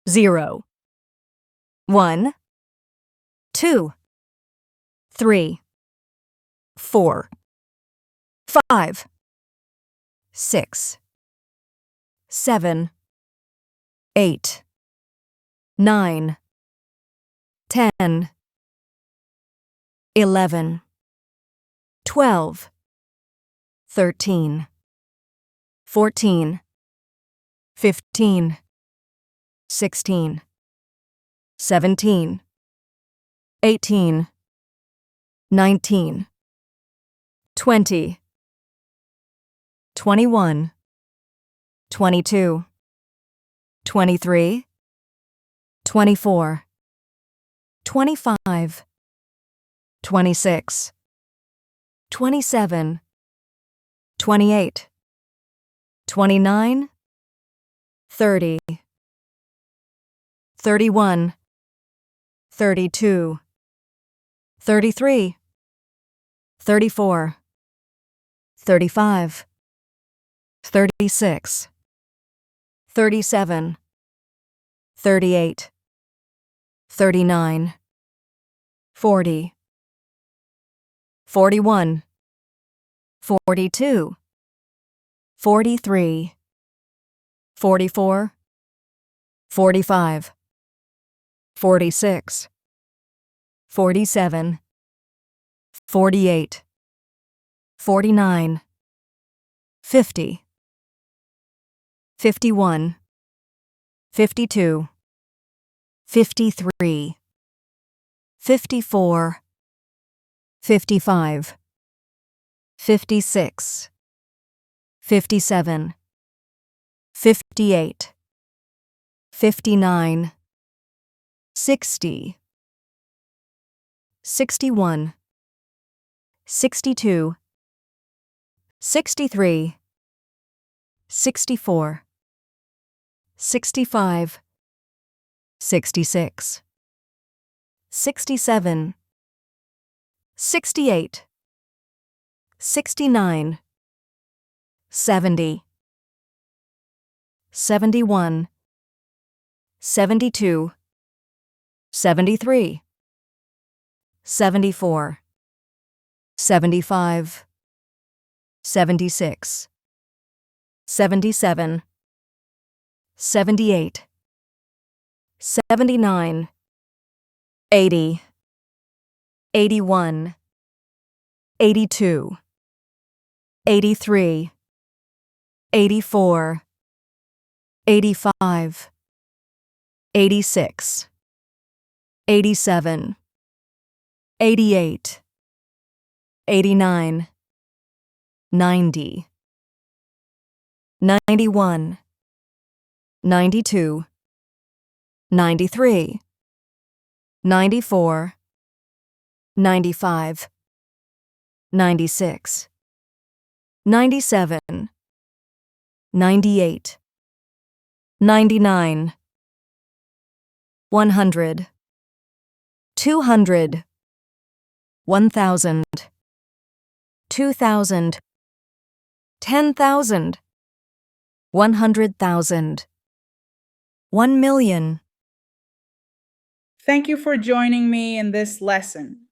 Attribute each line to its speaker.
Speaker 1: 0, 1, 2, 3, 4, 5, 6, 7, 8, 9, 10, 11, 12, 13, 14, 15, 16, 17, 18, 19, 20, 21, 22, 23, 24, 25, 26, 27, 28, 29, 30, 31, 32, 33, 34, 35, 36, 37, 38, 39, 40, 41, 42, 43, 44, 45, 46, 47, 48, 49, 50, 51, 52, 53, 54, 55, 56, 57, 58, 59, 60, 61, 62, 63, 64, 65, 66, 67, 68, 69, 70, 71, 72, 73, 74, 75, 76, 77, 78, 79, 80, 81, 82, 83, 84, 85, 86, 87, 88, 89, 90, 91, 92, 93, 94, 95, 96, 97, 98, 99, 100, 200, 1,000, 2,000, 10,000, 100,000, 1,000,000.
Speaker 2: Thank you for joining me in this lesson.